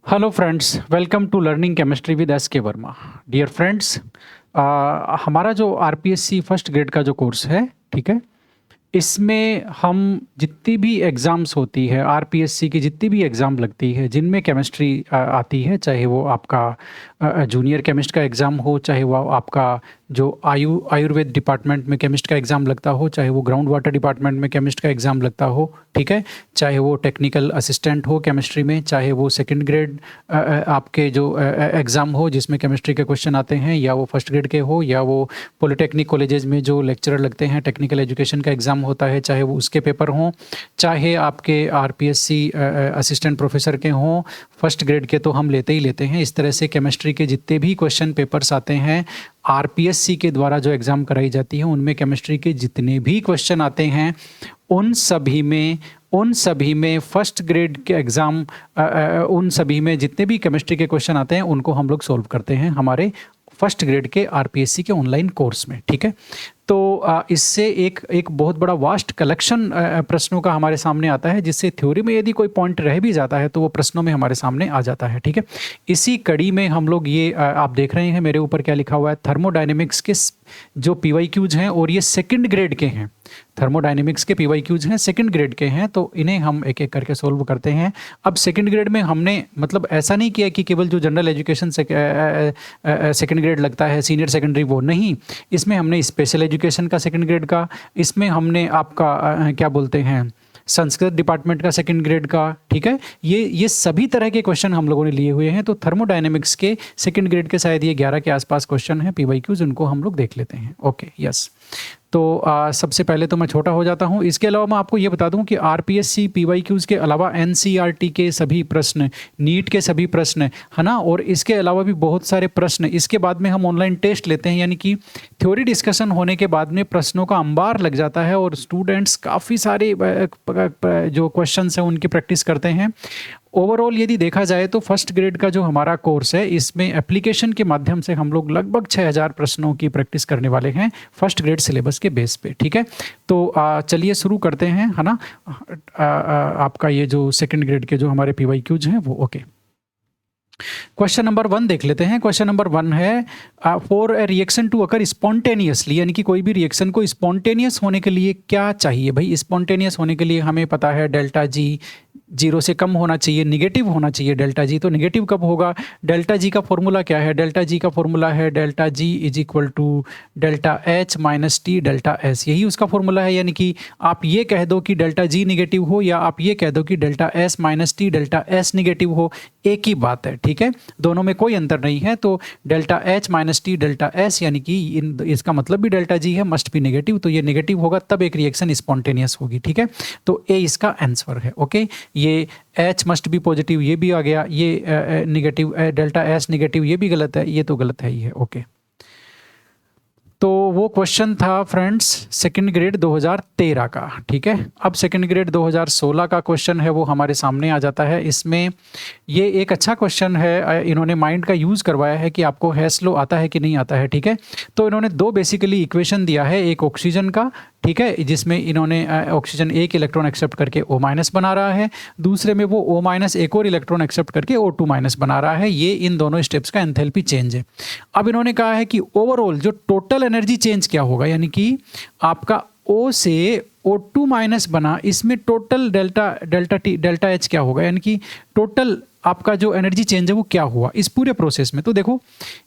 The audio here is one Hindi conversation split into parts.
Hello friends, welcome to learning chemistry with S K Verma. Dear friends, हमारा जो आरपीएससी फर्स्ट ग्रेड का जो कोर्स है, ठीक है, इसमें हम जितनी भी एग्ज़ाम्स होती है, आरपीएससी की जितनी भी एग्ज़ाम लगती है जिनमें केमिस्ट्री आती है, चाहे वो आपका जूनियर केमिस्ट का एग्ज़ाम हो, चाहे वो आपका जो आयुर्वेद डिपार्टमेंट में केमिस्ट का एग्ज़ाम लगता हो, चाहे वो ग्राउंड वाटर डिपार्टमेंट में केमिस्ट का एग्ज़ाम लगता हो, ठीक है, चाहे वो टेक्निकल असिस्टेंट हो केमिस्ट्री में, चाहे वो सेकंड ग्रेड आपके जो एग्ज़ाम हो जिसमें केमिस्ट्री के क्वेश्चन आते हैं, या वो फर्स्ट ग्रेड के हो, या वो पॉलिटेक्निक कॉलेजेस में जो लेक्चरर लगते हैं, टेक्निकल एजुकेशन का एग्ज़ाम होता है, चाहे वो उसके पेपर हों, चाहे आपके आरपीएससी असिस्टेंट प्रोफेसर के हों, फर्स्ट ग्रेड के तो हम लेते ही लेते हैं। इस तरह से केमिस्ट्री के जितने भी क्वेश्चन पेपर्स आते हैं आरपीएससी के द्वारा जो एग्ज़ाम कराई जाती है, उनमें केमिस्ट्री के जितने भी क्वेश्चन आते हैं उन सभी में फर्स्ट ग्रेड के एग्ज़ाम उन सभी में जितने भी केमिस्ट्री के क्वेश्चन आते हैं उनको हम लोग सॉल्व करते हैं हमारे फर्स्ट ग्रेड के आरपीएससी के ऑनलाइन कोर्स में, ठीक है। तो इससे एक बहुत बड़ा वास्ट कलेक्शन प्रश्नों का हमारे सामने आता है, जिससे थ्योरी में यदि कोई पॉइंट रह भी जाता है तो वो प्रश्नों में हमारे सामने आ जाता है, ठीक है। इसी कड़ी में हम लोग ये आप देख रहे हैं मेरे ऊपर क्या लिखा हुआ है, थर्मोडायनेमिक्स के जो पीवाईक्यूज हैं, और ये सेकंड ग्रेड के हैं। थर्मोडायनेमिक्स के पीवाईक्यूज हैं, सेकंड ग्रेड के हैं, तो इन्हें हम एक एक करके सोल्व करते हैं। अब सेकंड ग्रेड में हमने मतलब ऐसा नहीं किया कि केवल जो जनरल एजुकेशन सेकंड ग्रेड लगता है, सीनियर सेकेंडरी, वो नहीं, इसमें हमने स्पेशल एजुकेशन का सेकंड ग्रेड का, इसमें हमने आपका क्या बोलते हैं, संस्कृत डिपार्टमेंट का सेकंड ग्रेड का, ठीक है। ये सभी तरह के क्वेश्चन हम लोगों ने लिए हुए हैं। तो थर्मोडायनेमिक्स के सेकंड ग्रेड के शायद ये 11 के आसपास क्वेश्चन हैं पीवाईक्यूज, उनको हम लोग देख लेते हैं। Okay, yes. तो सबसे पहले तो मैं छोटा हो जाता हूं। इसके अलावा मैं आपको ये बता दूं कि आरपीएससी पीवाईक्यूज़ के अलावा एनसीईआरटी के सभी प्रश्न, नीट के सभी प्रश्न, है ना, और इसके अलावा भी बहुत सारे प्रश्न, इसके बाद में हम ऑनलाइन टेस्ट लेते हैं, यानी कि थ्योरी डिस्कशन होने के बाद में प्रश्नों का अंबार लग जाता है और स्टूडेंट्स काफ़ी सारे जो क्वेश्चन हैं उनकी प्रैक्टिस करते हैं। ओवरऑल यदि देखा जाए तो फर्स्ट ग्रेड का जो हमारा कोर्स है, इसमें एप्लीकेशन के माध्यम से हम लोग लगभग 6000 प्रश्नों की प्रैक्टिस करने वाले हैं फर्स्ट ग्रेड सिलेबस के बेस पे, ठीक है। तो चलिए शुरू करते हैं, है ना। आपका ये जो सेकंड ग्रेड के जो हमारे पीवाईक्यूज हैं वो ओके। क्वेश्चन नंबर 1 देख लेते हैं। क्वेश्चन नंबर 1 है for a reaction to occur spontaneously, यानी कि कोई भी रिएक्शन को स्पॉन्टेनियस होने के लिए क्या चाहिए भाई। स्पॉन्टेनियस होने के लिए हमें पता है डेल्टा जी 0 से कम होना चाहिए, निगेटिव होना चाहिए डेल्टा जी। तो निगेटिव कब होगा, डेल्टा जी का फॉर्मूला क्या है, डेल्टा जी का फॉर्मूला है delta G is equal to delta H minus T delta S, यही उसका फॉर्मूला है। यानी कि आप ये कह दो कि डेल्टा जी निगेटिव हो, या आप ये कह दो कि delta S minus T delta S negative हो, एक ही बात है, ठीक है, दोनों में कोई अंतर नहीं है। तो delta H minus T delta S, यानी कि इसका मतलब भी डेल्टा जी है, मस्ट बी नेगेटिव, तो ये नेगेटिव होगा तब एक रिएक्शन स्पॉन्टेनियस होगी, ठीक है। तो ए इसका आंसर है, ओके। ये H मस्ट बी पॉजिटिव, ये भी आ गया, ये निगेटिव डेल्टा एस निगेटिव, ये भी गलत है, ये तो गलत है ही है, ओके। तो वो क्वेश्चन था फ्रेंड्स सेकंड ग्रेड 2013 का, ठीक है। अब सेकंड ग्रेड 2016 का क्वेश्चन है वो हमारे सामने आ जाता है। इसमें ये एक अच्छा क्वेश्चन है, इन्होंने माइंड का यूज़ करवाया है कि आपको हेस लॉ आता है कि नहीं आता है, ठीक है। तो इन्होंने दो बेसिकली इक्वेशन दिया है, एक ऑक्सीजन का, ठीक है, जिसमें इन्होंने ऑक्सीजन एक इलेक्ट्रॉन एक्सेप्ट करके O- बना रहा है, दूसरे में वो O- एक और इलेक्ट्रॉन एक्सेप्ट करके O2- बना रहा है। ये इन दोनों स्टेप्स का एंथैल्पी चेंज है। अब इन्होंने कहा है कि ओवरऑल जो टोटल एनर्जी चेंज क्या होगा, यानी कि आपका O से O2- बना, इसमें टोटल डेल्टा एच क्या होगा, यानी कि टोटल आपका जो एनर्जी चेंज है वो क्या हुआ इस पूरे प्रोसेस में। तो देखो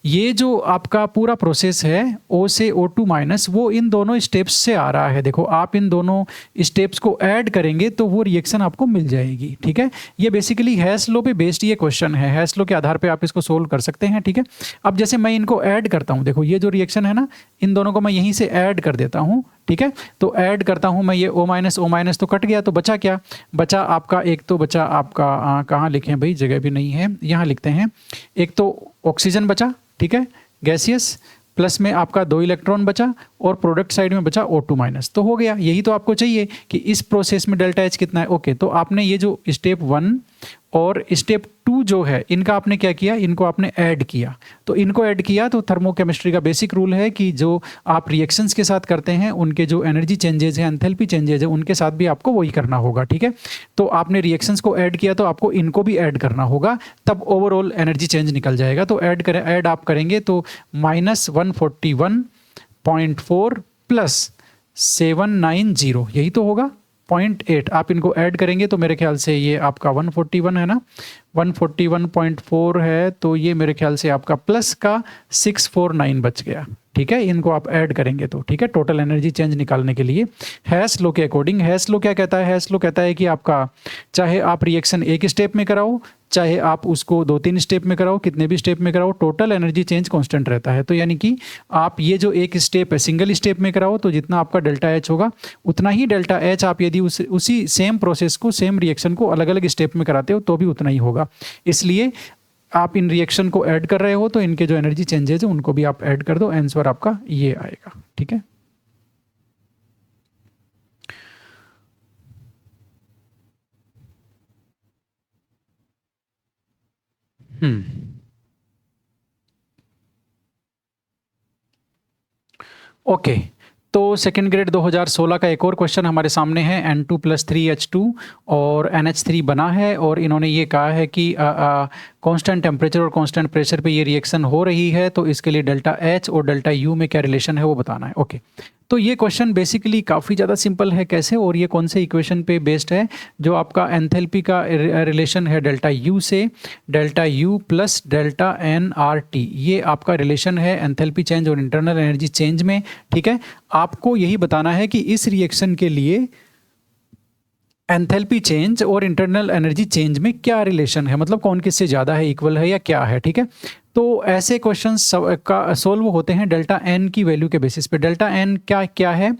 ये जो आपका पूरा प्रोसेस है O से O2-, वो इन दोनों स्टेप्स से आ रहा है। देखो आप इन दोनों स्टेप्स को ऐड करेंगे तो वो रिएक्शन आपको मिल जाएगी, ठीक है। ये बेसिकली हैस लॉ पे बेस्ड ये क्वेश्चन है, हैस लॉ के आधार पे आप इसको सोल्व कर सकते हैं, ठीक है। अब जैसे मैं इनको ऐड करता हूँ, देखो ये जो रिएक्शन है ना, इन दोनों को मैं यहीं से ऐड कर देता हूँ, ठीक है। तो ऐड करता हूँ मैं, ये O- तो कट गया, तो बचा क्या, बचा आपका एक तो बचा आपका कहाँ लिखें भाई, जगह भी नहीं है, यहाँ लिखते हैं। एक तो ऑक्सीजन बचा, ठीक है, गैसियस, प्लस में आपका 2 इलेक्ट्रॉन बचा, और प्रोडक्ट साइड में बचा O2-। तो हो गया, यही तो आपको चाहिए कि इस प्रोसेस में डेल्टा एच कितना है। ओके, तो आपने ये जो स्टेप 1 और स्टेप 2 जो है इनका आपने क्या किया, इनको आपने ऐड किया। तो इनको ऐड किया तो थर्मोकेमिस्ट्री का बेसिक रूल है कि जो आप रिएक्शंस के साथ करते हैं उनके जो एनर्जी चेंजेज हैं, एंथैल्पी चेंजेज है, उनके साथ भी आपको वही करना होगा, ठीक है। तो आपने रिएक्शंस को ऐड किया तो आपको इनको भी ऐड करना होगा, तब ओवरऑल एनर्जी चेंज निकल जाएगा। तो ऐड आप करेंगे तो -141.4 प्लस 790 यही तो होगा 0.8। आप इनको ऐड करेंगे तो मेरे ख्याल से ये आपका 141 है ना, 141.4 है, तो ये मेरे ख्याल से आपका प्लस का 649 बच गया, ठीक है। इनको आप ऐड करेंगे तो ठीक है, टोटल एनर्जी चेंज निकालने के लिए हैश लो के अकॉर्डिंग। हैश लो क्या कहता है, हैश लो कहता है कि आपका चाहे आप रिएक्शन एक स्टेप में कराओ, चाहे आप उसको 2-3 स्टेप में कराओ, कितने भी स्टेप में कराओ, टोटल एनर्जी चेंज कांस्टेंट रहता है। तो यानी कि आप ये जो एक स्टेप है सिंगल स्टेप में कराओ तो जितना आपका डेल्टा एच होगा उतना ही डेल्टा एच आप यदि उसी सेम प्रोसेस को, सेम रिएक्शन को अलग अलग स्टेप में कराते हो तो भी उतना ही होगा। इसलिए आप इन रिएक्शन को ऐड कर रहे हो तो इनके जो एनर्जी चेंजेज है उनको भी आप ऐड कर दो, आंसर आपका ये आएगा, ठीक है। ओके, तो सेकेंड ग्रेड 2016 का एक और क्वेश्चन हमारे सामने है। N2+3H2 और NH3 बना है और इन्होंने ये कहा है कि कांस्टेंट टेम्परेचर और कांस्टेंट प्रेशर पे ये रिएक्शन हो रही है, तो इसके लिए डेल्टा एच और डेल्टा यू में क्या रिलेशन है वो बताना है। ओके, तो ये क्वेश्चन बेसिकली काफ़ी ज़्यादा सिंपल है। कैसे, और ये कौन से इक्वेशन पे बेस्ड है, जो आपका एंथैल्पी का रिलेशन है डेल्टा यू से, delta U plus delta N R T, ये आपका रिलेशन है एंथैल्पी चेंज और इंटरनल एनर्जी चेंज में, ठीक है। आपको यही बताना है कि इस रिएक्शन के लिए एंथैल्पी चेंज और इंटरनल एनर्जी चेंज में क्या रिलेशन है, मतलब कौन किससे ज़्यादा है, इक्वल है या क्या है, ठीक है। तो ऐसे क्वेश्चन का सोल्व होते हैं डेल्टा एन की वैल्यू के बेसिस पे। डेल्टा एन क्या है,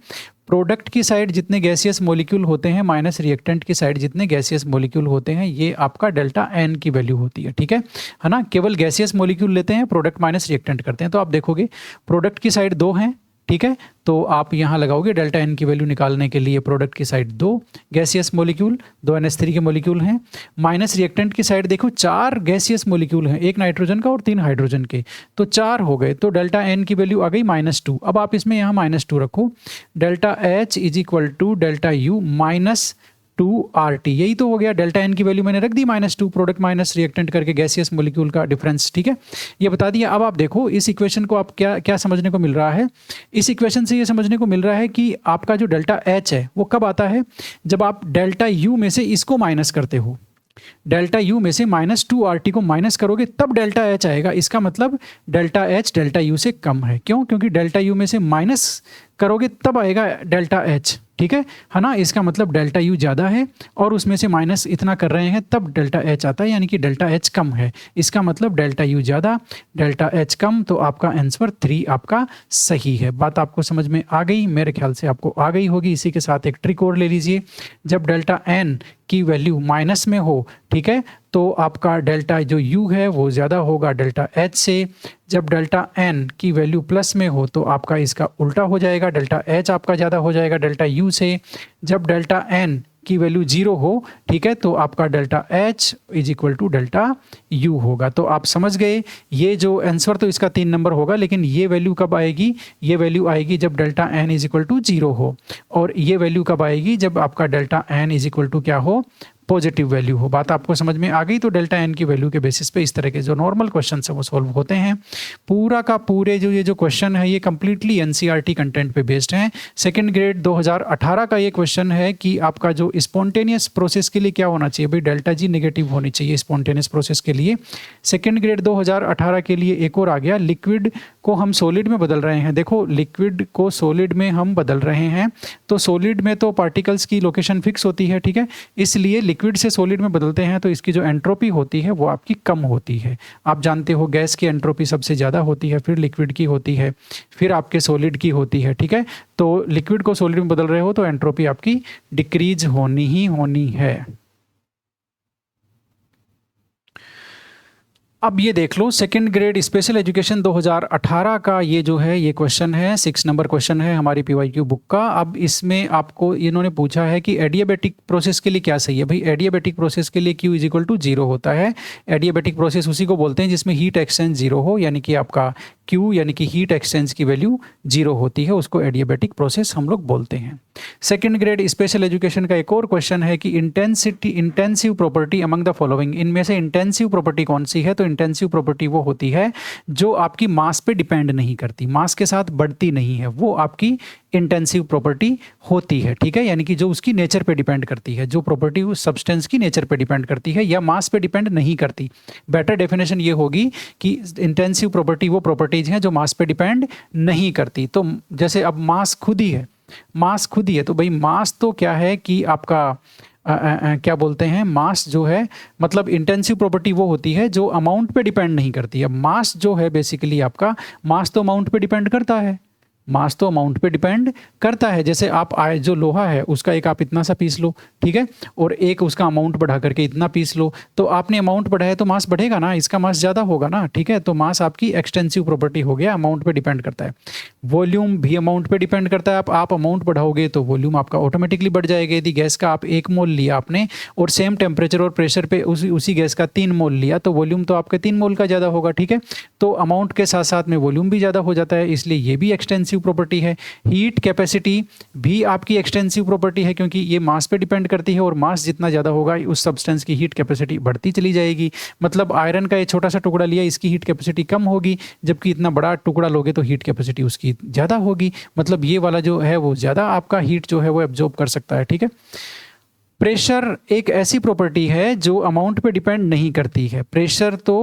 प्रोडक्ट की साइड जितने गैसियस मॉलिक्यूल होते हैं माइनस रिएक्टेंट की साइड जितने गैसियस मॉलिक्यूल होते हैं, ये आपका डेल्टा एन की वैल्यू होती है, ठीक है ना। केवल गैसियस मॉलिक्यूल लेते हैं, प्रोडक्ट माइनस रिएक्टेंट करते हैं। तो आप देखोगे प्रोडक्ट की साइड 2 हैं, ठीक है, तो आप यहाँ लगाओगे डेल्टा एन की वैल्यू निकालने के लिए प्रोडक्ट की साइड 2 गैसियस मॉलिक्यूल, 2 NH3 के मॉलिक्यूल हैं। माइनस रिएक्टेंट की साइड देखो 4 गैसियस मॉलिक्यूल हैं, 1 नाइट्रोजन का और 3 हाइड्रोजन के, तो 4 हो गए। तो डेल्टा एन की वैल्यू आ गई -2। अब आप इसमें यहाँ -2 रखो, delta H is equal to delta U -2RT, यही तो हो गया। डेल्टा एन की वैल्यू मैंने रख दी -2, प्रोडक्ट माइनस रिएक्टेंट करके गैसियस मॉलिक्यूल का डिफरेंस, ठीक है, ये बता दिया। अब आप देखो इस इक्वेशन को आप क्या समझने को मिल रहा है, इस इक्वेशन से ये समझने को मिल रहा है कि आपका जो डेल्टा एच है वो कब आता है, जब आप डेल्टा यू में से इसको माइनस करते हो। डेल्टा यू में से -2RT को माइनस करोगे तब डेल्टा एच आएगा। इसका मतलब डेल्टा एच डेल्टा यू से कम है। क्यों? क्योंकि डेल्टा यू में से माइनस करोगे तब आएगा डेल्टा एच, ठीक है ना। इसका मतलब डेल्टा यू ज़्यादा है और उसमें से माइनस इतना कर रहे हैं तब डेल्टा एच आता है, यानी कि डेल्टा एच कम है। इसका मतलब डेल्टा यू ज़्यादा डेल्टा एच कम, तो आपका आंसर 3 आपका सही है। बात आपको समझ में आ गई, मेरे ख्याल से आपको आ गई होगी। इसी के साथ एक ट्रिक और ले लीजिए, जब डेल्टा एन की वैल्यू माइनस में हो, ठीक है, तो आपका डेल्टा जो यू है वो ज़्यादा होगा डेल्टा एच से। जब डेल्टा एन की वैल्यू प्लस में हो तो आपका इसका उल्टा हो जाएगा, डेल्टा एच आपका ज़्यादा हो जाएगा डेल्टा यू से। जब डेल्टा एन की वैल्यू 0 हो, ठीक है, तो आपका delta H is equal to delta U होगा। तो आप समझ गए, ये जो आंसर तो इसका 3 नंबर होगा, लेकिन ये वैल्यू कब आएगी, ये वैल्यू आएगी जब delta N is equal to 0 हो, और ये वैल्यू कब आएगी जब आपका delta N is equal to क्या हो, पॉजिटिव वैल्यू हो। बात आपको समझ में आ गई। तो डेल्टा एन की वैल्यू के बेसिस पे इस तरह के जो नॉर्मल क्वेश्चन है वो सॉल्व होते हैं। पूरा का पूरे जो ये जो क्वेश्चन है ये कम्प्लीटली एनसीईआरटी कंटेंट पे बेस्ड हैं। सेकंड ग्रेड 2018 का ये क्वेश्चन है कि आपका जो स्पॉन्टेनियस प्रोसेस के लिए क्या होना चाहिए, भाई डेल्टा जी नेगेटिव होनी चाहिए स्पॉन्टेनियस प्रोसेस के लिए। सेकंड ग्रेड 2018 के लिए एक और आ गया, लिक्विड को हम सॉलिड में बदल रहे हैं। देखो लिक्विड को सॉलिड में हम बदल रहे हैं, तो सॉलिड में तो पार्टिकल्स की लोकेशन फिक्स होती है, ठीक है, इसलिए लिक्विड से सॉलिड में बदलते हैं तो इसकी जो एंट्रोपी होती है वो आपकी कम होती है। आप जानते हो गैस की एंट्रोपी सबसे ज़्यादा होती है, फिर लिक्विड की होती है, फिर आपके सॉलिड की होती है, ठीक है। तो लिक्विड को सॉलिड में बदल रहे हो तो एंट्रोपी आपकी डिक्रीज होनी ही होनी है। अब ये देख लो सेकंड ग्रेड स्पेशल एजुकेशन 2018 का ये जो है ये क्वेश्चन है, 6 नंबर क्वेश्चन है हमारी पीवाईक्यू बुक का। अब इसमें आपको इन्होंने पूछा है कि एडियाबेटिक प्रोसेस के लिए क्या सही है। भाई एडियाबेटिक प्रोसेस के लिए Q इज इक्वल टू 0 होता है। एडियाबेटिक प्रोसेस उसी को बोलते हैं जिसमें हीट एक्सचेंज 0 हो, यानी कि आपका Q यानी कि हीट एक्सचेंज की वैल्यू 0 होती है, उसको एडियाबेटिक प्रोसेस हम लोग बोलते हैं। सेकंड ग्रेड स्पेशल एजुकेशन का एक और क्वेश्चन है कि intensive property among the following, इनमें से इंटेंसिव प्रॉपर्टी कौन सी है। तो इंटेंसिव प्रॉपर्टी वो होती है जो आपकी मास पे डिपेंड नहीं करती, मास के साथ बढ़ती नहीं है, वो आपकी इंटेंसिव प्रॉपर्टी होती है। ठीक है, यानी कि जो उसकी नेचर पे डिपेंड करती है, जो प्रॉपर्टी उस सब्सटेंस की नेचर पे डिपेंड करती है या मास पे डिपेंड नहीं करती। बेटर डेफिनेशन ये होगी कि इंटेंसिव प्रॉपर्टी वो प्रॉपर्टीज हैं जो मास पे डिपेंड नहीं करती। तो जैसे अब मास खुद ही है, मास खुद ही है, तो भाई मास तो क्या है कि आपका क्या बोलते हैं, मास जो है मतलब इंटेंसिव प्रॉपर्टी वो होती है जो अमाउंट पे डिपेंड नहीं करती। अब मास जो है बेसिकली आपका मास तो अमाउंट पे डिपेंड करता है, मास तो अमाउंट पे डिपेंड करता है। जैसे आप जो लोहा है उसका एक आप इतना सा पीस लो, ठीक है, और एक उसका अमाउंट बढ़ा करके इतना पीस लो, तो आपने अमाउंट बढ़ाया तो मास बढ़ेगा ना, इसका मास ज़्यादा होगा ना। ठीक है, तो मास आपकी एक्सटेंसिव प्रॉपर्टी हो गया, अमाउंट पे डिपेंड करता है। वॉल्यूम भी अमाउंट पे डिपेंड करता है। आप अमाउंट बढ़ाओगे तो वॉल्यूम आपका ऑटोमेटिकली बढ़ जाएगा। यदि गैस का आप 1 मोल लिया आपने और सेम टेम्परेचर और प्रेशर पे उसी गैस का 3 मोल लिया तो वॉल्यूम तो आपका 3 मोल का ज़्यादा होगा। ठीक है, तो अमाउंट के साथ साथ में वॉल्यूम भी ज़्यादा हो जाता है, इसलिए ये भी एक्सटेंसिव प्रॉपर्टी है। हीट कैपेसिटी भी आपकी एक्सटेंसिव प्रॉपर्टी है क्योंकि ये मास पे डिपेंड करती है और मास जितना ज़्यादा होगा उस सब्सटेंस की हीट कैपेसिटी बढ़ती चली जाएगी। मतलब आयरन का ये छोटा सा टुकड़ा लिया, इसकी हीट कैपेसिटी कम होगी, जबकि इतना बड़ा टुकड़ा लोगे तो हीट कैपेसिटी उसकी ज़्यादा होगी। मतलब ये वाला जो है वो ज़्यादा आपका हीट जो है वो एब्जॉर्ब कर सकता है। ठीक है, प्रेशर एक ऐसी प्रॉपर्टी है जो अमाउंट पे डिपेंड नहीं करती है। प्रेशर तो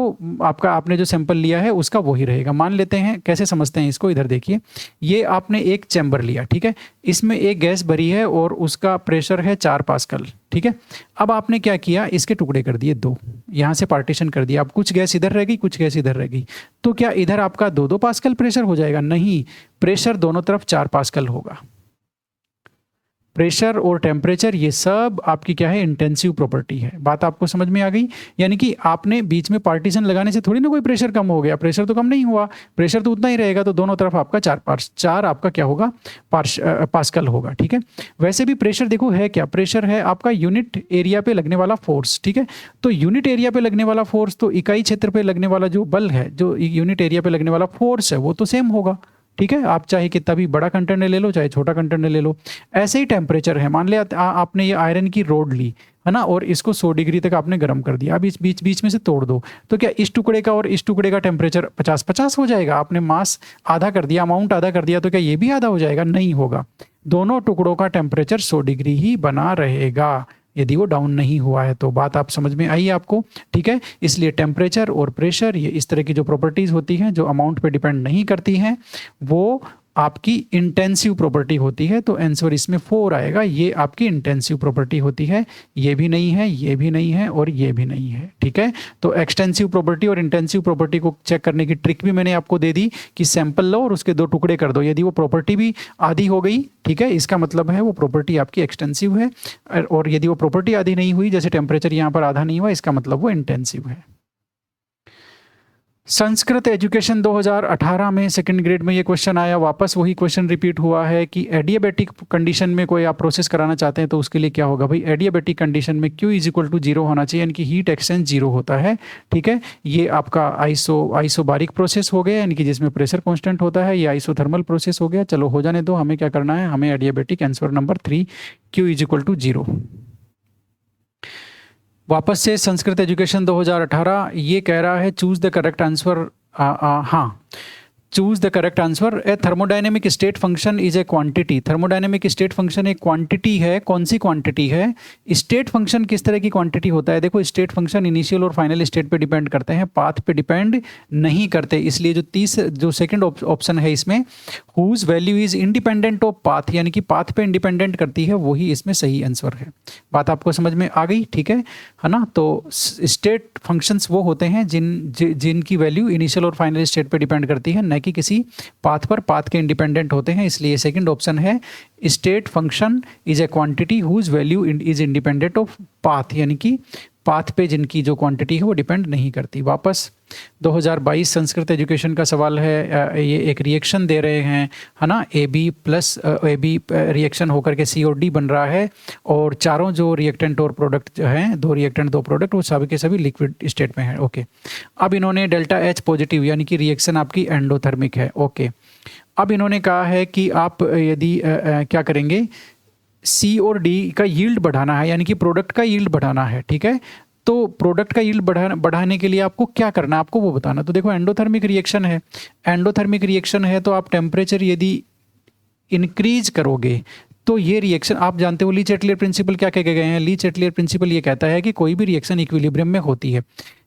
आपका आपने जो सैंपल लिया है उसका वही रहेगा। मान लेते हैं, कैसे समझते हैं इसको, इधर देखिए, ये आपने एक चैम्बर लिया, ठीक है, इसमें एक गैस भरी है और उसका प्रेशर है 4 पास्कल। ठीक है, अब आपने क्या किया, इसके टुकड़े कर दिए 2, यहाँ से पार्टीशन कर दिया। अब कुछ गैस इधर रह गई, कुछ गैस इधर रह गई, तो क्या इधर आपका 2-2 पास्कल प्रेशर हो जाएगा? नहीं, प्रेशर दोनों तरफ 4 पास्कल होगा। प्रेशर और टेम्परेचर ये सब आपकी क्या है, इंटेंसिव प्रॉपर्टी है। बात आपको समझ में आ गई? यानी कि आपने बीच में पार्टीशन लगाने से थोड़ी ना कोई प्रेशर कम हो गया, प्रेशर तो कम नहीं हुआ, प्रेशर तो उतना ही रहेगा। तो दोनों तरफ आपका 4 आपका क्या होगा, पास्कल होगा। ठीक है, वैसे भी प्रेशर देखो है क्या, प्रेशर है आपका यूनिट एरिया पे लगने वाला फोर्स। ठीक है, तो यूनिट एरिया पे लगने वाला फोर्स, तो इकाई क्षेत्र पे लगने वाला जो बल है, जो यूनिट एरिया पे लगने वाला फोर्स है, वो तो सेम होगा। ठीक है, आप चाहे कितना भी बड़ा कंटेनर ले लो, चाहे छोटा कंटेनर ले लो। ऐसे ही टेम्परेचर है, मान लिया आपने ये आयरन की रोड ली है ना, और इसको 100 डिग्री तक आपने गर्म कर दिया। अब इस बीच में से तोड़ दो, तो क्या इस टुकड़े का और इस टुकड़े का टेम्परेचर 50-50 हो जाएगा? आपने मास आधा कर दिया, अमाउंट आधा कर दिया, तो क्या ये भी आधा हो जाएगा? नहीं होगा। दोनों टुकड़ों का टेम्परेचर 100 डिग्री ही बना रहेगा यदि वो डाउन नहीं हुआ है। तो बात आप समझ में आई आपको? ठीक है, इसलिए टेम्परेचर और प्रेशर ये इस तरह की जो प्रॉपर्टीज़ होती हैं जो अमाउंट पे डिपेंड नहीं करती हैं, वो आपकी इंटेंसिव प्रॉपर्टी होती है। तो आंसर इसमें 4 आएगा, ये आपकी इंटेंसिव प्रॉपर्टी होती है। ये भी नहीं है, ये भी नहीं है और ये भी नहीं है। ठीक है, तो एक्सटेंसिव प्रॉपर्टी और इंटेंसिव प्रॉपर्टी को चेक करने की ट्रिक भी मैंने आपको दे दी कि सैंपल लो और उसके 2 टुकड़े कर दो। यदि वो प्रॉपर्टी भी आधी हो गई, ठीक है, इसका मतलब है वो प्रॉपर्टी आपकी एक्सटेंसिव है, और यदि वो प्रॉपर्टी आधी नहीं हुई, जैसे टेम्परेचर यहाँ पर आधा नहीं हुआ, इसका मतलब वो इंटेंसिव है। संस्कृत एजुकेशन 2018 में सेकंड ग्रेड में ये क्वेश्चन आया, वापस वही क्वेश्चन रिपीट हुआ है कि एडियाबेटिक कंडीशन में कोई आप प्रोसेस कराना चाहते हैं तो उसके लिए क्या होगा। भाई एडियाबेटिक कंडीशन में Q इज इक्वल टू 0 होना चाहिए, यानी कि हीट एक्सचेंज 0 होता है। ठीक है, ये आपका आइसोबारिक प्रोसेस हो गया, यानी कि जिसमें प्रेशर कॉन्स्टेंट होता है। ये आइसोथर्मल प्रोसेस हो गया। चलो हो जाने दो, हमें क्या करना है, हमें adiabatic answer number 3 Q is equal to 0। वापस से संस्कृत एजुकेशन 2018 ये कह रहा है चूज द करेक्ट आंसर। हाँ, choose the correct answer. A thermodynamic state function is a quantity. Thermodynamic state function एक क्वांटिटी है। कौन सी क्वांटिटी है? स्टेट फंक्शन किस तरह की क्वांटिटी होता है? देखो, स्टेट फंक्शन इनिशियल और फाइनल स्टेट पे डिपेंड करते हैं, पाथ पे डिपेंड नहीं करते। इसलिए जो सेकंड ऑप्शन है इसमें, whose value is independent of path, यानी कि पाथ पे इंडिपेंडेंट करती है, वही इसमें सही आंसर है। बात आपको समझ में आ गई? ठीक है ना? तो स्टेट फंक्शंस वो होते हैं जिनकी वैल्यू इनिशियल और फाइनल स्टेट पे डिपेंड करती है, न कि किसी पाथ पर। पाथ के इंडिपेंडेंट होते हैं, इसलिए सेकंड ऑप्शन है state function is a quantity whose value is independent of path, यानी कि पाथ पे जिनकी जो क्वांटिटी है वो डिपेंड नहीं करती। वापस 2022 संस्कृत एजुकेशन का सवाल है, ये एक रिएक्शन दे रहे हैं, है ना, AB प्लस AB रिएक्शन होकर के COD बन रहा है, और चारों जो रिएक्टेंट और प्रोडक्ट जो हैं, 2 रिएक्टेंट 2 प्रोडक्ट, वो सभी के सभी लिक्विड स्टेट में है। ओके, अब इन्होंने डेल्टा H पॉजिटिव यानी कि रिएक्शन आपकी एंडोथर्मिक है। ओके, अब इन्होंने कहा है कि आप यदि क्या करेंगे, C और D का यील्ड बढ़ाना है, यानी कि प्रोडक्ट का यील्ड बढ़ाना है। ठीक है, तो प्रोडक्ट का यील्ड बढ़ाने के लिए आपको क्या करना है, आपको वो बताना। तो देखो एंडोथर्मिक रिएक्शन है, एंडोथर्मिक रिएक्शन है, तो आप टेम्परेचर यदि इंक्रीज करोगे तो ये रिएक्शन, आप जानते हो ली चैटलियर प्रिंसिपल क्या कह गए हैं। ली चैटलियर प्रिंसिपल ये कहता है कि कोई भी रिएक्शन इक्विलिब्रियम में होती है।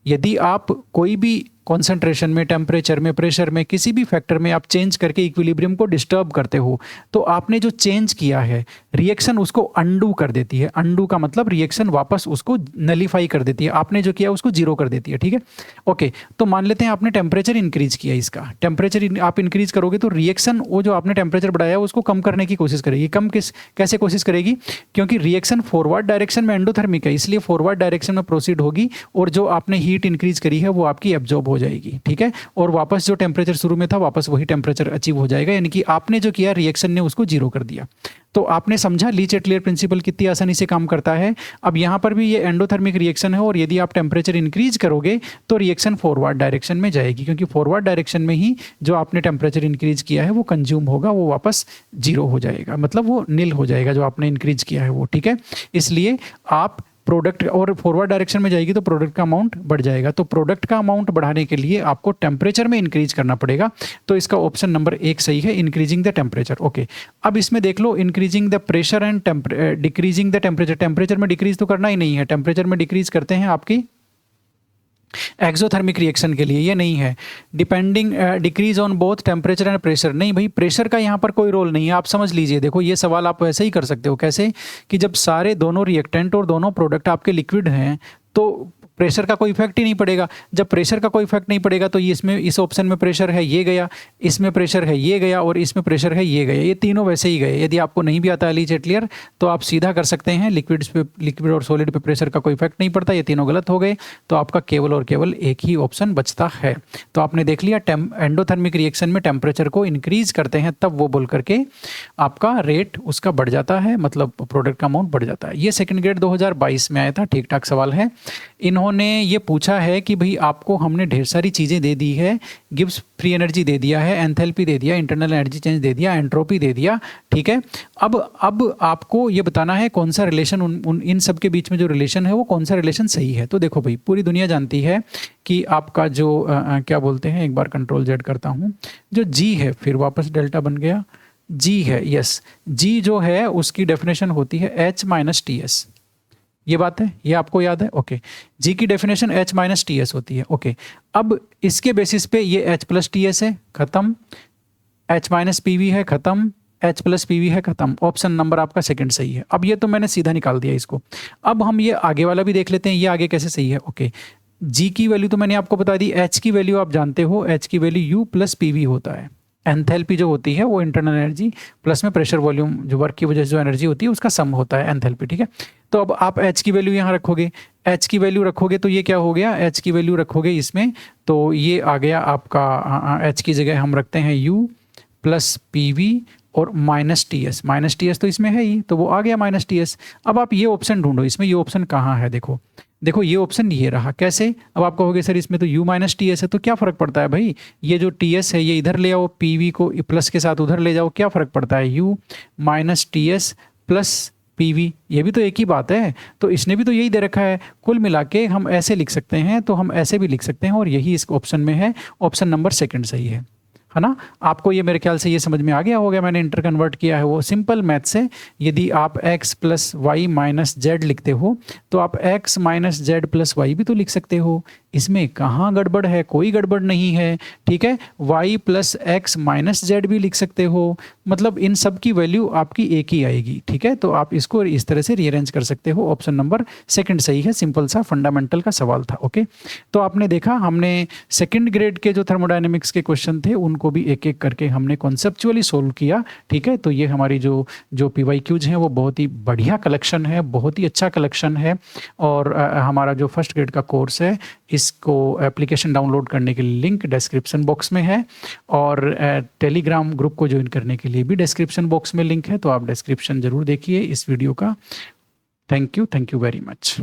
यदि आप कोई भी कॉन्सेंट्रेशन में, टेम्परेचर में, प्रेशर में, किसी भी फैक्टर में आप चेंज करके इक्विलिब्रियम को डिस्टर्ब करते हो, तो आपने जो चेंज किया है रिएक्शन उसको अंडू कर देती है। अंडू का मतलब रिएक्शन वापस उसको नलीफाई कर देती है, आपने जो किया उसको जीरो कर देती है। ठीक है, ओके, तो मान लेते हैं आपने टेम्परेचर इंक्रीज किया, इसका टेम्परेचर आप इंक्रीज करोगे तो रिएक्शन वो जो आपने टेम्परेचर बढ़ाया है उसको कम करने की कोशिश करेगी। कैसे कोशिश करेगी, क्योंकि रिएक्शन फॉरवर्ड डायरेक्शन में एंडोथर्मिक है, इसलिए फॉरवर्ड डायरेक्शन में प्रोसीड होगी, और जो आपने हीट इंक्रीज करी है वो आपकी एब्जॉर्ब हो जाएगी। ठीक है, और वापस जो टेम्परेचर शुरू में था वापस वही टेम्परेचर अचीव हो जाएगा, यानी कि आपने जो किया रिएक्शन ने उसको जीरो कर दिया। तो आपने समझा ली चैटलियर प्रिंसिपल कितनी आसानी से काम करता है। अब यहाँ पर भी ये एंडोथर्मिक रिएक्शन है, और यदि आप टेम्परेचर इंक्रीज करोगे तो रिएक्शन फॉरवर्ड डायरेक्शन में जाएगी, क्योंकि फॉरवर्ड डायरेक्शन में ही जो आपने टेम्परेचर इंक्रीज किया है वो कंज्यूम होगा, वो वापस जीरो हो जाएगा, मतलब वो नील हो जाएगा जो आपने इंक्रीज किया है वो। ठीक है, इसलिए आप प्रोडक्ट और फॉरवर्ड डायरेक्शन में जाएगी तो प्रोडक्ट का अमाउंट बढ़ जाएगा। तो प्रोडक्ट का अमाउंट बढ़ाने के लिए आपको टेम्परेचर में इंक्रीज करना पड़ेगा। तो इसका ऑप्शन नंबर 1 सही है, इंक्रीजिंग द टेम्परेचर। ओके, अब इसमें देख लो, increasing the pressure and decreasing the temperature. Temperature में डिक्रीज तो करना ही नहीं है, टेम्परेचर में डिक्रीज करते हैं आपकी एक्सोथर्मिक रिएक्शन के लिए, ये नहीं है depending decrease on both temperature and pressure. नहीं भाई, प्रेशर का यहाँ पर कोई रोल नहीं है, आप समझ लीजिए। देखो ये सवाल आप वैसे ही कर सकते हो, कैसे कि जब सारे दोनों रिएक्टेंट और दोनों प्रोडक्ट आपके लिक्विड हैं तो प्रेशर का कोई इफेक्ट ही नहीं पड़ेगा। जब प्रेशर का कोई इफेक्ट नहीं पड़ेगा तो इसमें, इस ऑप्शन में प्रेशर है ये गया, इसमें प्रेशर है ये गया, और इसमें प्रेशर है ये गया, ये तीनों वैसे ही गए। यदि आपको नहीं भी आता ली चैटलियर तो आप सीधा कर सकते हैं, लिक्विड और सॉलिड पे प्रेशर का कोई इफेक्ट नहीं पड़ता, ये तीनों गलत हो गए। तो आपका केवल और केवल एक ही ऑप्शन बचता है। तो आपने देख लिया, एंडोथर्मिक रिएक्शन में टेम्परेचर को इंक्रीज करते हैं तब वो बोल करके आपका रेट उसका बढ़ जाता है, मतलब प्रोडक्ट का अमाउंट बढ़ जाता है। ये सेकंड ग्रेड 2022 में आया था, ठीक ठाक सवाल है। इन्होंने ये पूछा है कि भाई आपको हमने ढेर सारी चीज़ें दे दी है, गिब्स फ्री एनर्जी दे दिया है, एंथैल्पी दे दिया, इंटरनल एनर्जी चेंज दे दिया, एंट्रोपी दे दिया। ठीक है, अब आपको ये बताना है कौन सा रिलेशन इन सब के बीच में जो रिलेशन है वो कौन सा रिलेशन सही है। तो देखो भाई, पूरी दुनिया जानती है कि आपका जो क्या बोलते हैं, एक बार कंट्रोल जेड करता हूँ, जो जी है, फिर वापस डेल्टा बन गया, जी है, यस, जी जो है उसकी डेफिनेशन होती है H माइनस TS। ये बात है, ये आपको याद है। ओके, जी की डेफिनेशन H माइनस TS होती है। ओके, अब इसके बेसिस पे ये H प्लस TS है, खत्म, H माइनस PV है, खत्म, H प्लस PV है, खत्म। ऑप्शन नंबर आपका सेकंड सही है। अब ये तो मैंने सीधा निकाल दिया इसको। अब हम ये आगे वाला भी देख लेते हैं, ये आगे कैसे सही है। ओके, जी की वैल्यू तो मैंने आपको बता दी, H की वैल्यू आप जानते हो, H की वैल्यू U प्लस PV होता है। एंथैल्पी जो होती है वो इंटरनल एनर्जी प्लस में प्रेशर वॉल्यूम जो वर्क की वजह से जो एनर्जी होती है उसका सम होता है एंथैल्पी। ठीक है, तो अब आप H की वैल्यू यहाँ रखोगे, H की वैल्यू रखोगे तो ये क्या हो गया, H की वैल्यू रखोगे इसमें तो ये आ गया आपका, H की जगह हम रखते हैं U प्लस PV और माइनस TS तो इसमें है ही, तो वो आ गया माइनस TS। अब आप ये ऑप्शन ढूंढो, इसमें ये ऑप्शन कहाँ है, देखो ये ऑप्शन ये रहा। कैसे, अब आप कहोगे सर इसमें तो U माइनस TS है, तो क्या फ़र्क पड़ता है भाई, ये जो TS है ये इधर ले आओ, PV को प्लस के साथ उधर ले जाओ, क्या फ़र्क पड़ता है, U minus TS plus PV, ये भी तो एक ही बात है। तो इसने भी तो यही दे रखा है, कुल मिला के हम ऐसे लिख सकते हैं, तो हम ऐसे भी लिख सकते हैं, और यही इस ऑप्शन में है, ऑप्शन नंबर सेकंड सही है ना। आपको ये मेरे ख्याल से ये समझ में आ गया होगा, मैंने इंटर कन्वर्ट किया है वो सिंपल मैथ से। यदि आप x plus Y minus Z लिखते हो तो आप x minus Z plus Y भी तो लिख सकते हो, इसमें कहाँ गड़बड़ है, कोई गड़बड़ नहीं है। ठीक है, y plus x minus Z भी लिख सकते हो, मतलब इन सब की वैल्यू आपकी एक ही आएगी। ठीक है, तो आप इसको इस तरह से रीअरेंज कर सकते हो। ऑप्शन नंबर सेकंड सही है, सिंपल सा फंडामेंटल का सवाल था। ओके, तो आपने देखा हमने सेकंड ग्रेड के जो थर्मोडायनेमिक्स के क्वेश्चन थे उनको उनको भी एक एक करके हमने कॉन्सेप्चुअली सोल्व किया, ठीक है। तो ये हमारी जो जो PYQs हैं वो बहुत ही बढ़िया कलेक्शन है, बहुत ही अच्छा कलेक्शन है। और हमारा जो फर्स्ट ग्रेड का कोर्स है, इसको एप्लीकेशन डाउनलोड करने के लिए लिंक डिस्क्रिप्शन बॉक्स में है, और टेलीग्राम ग्रुप को ज्वाइन करने के लिए भी डिस्क्रिप्शन बॉक्स में लिंक है। तो आप डिस्क्रिप्शन ज़रूर देखिए इस वीडियो का। Thank you very much.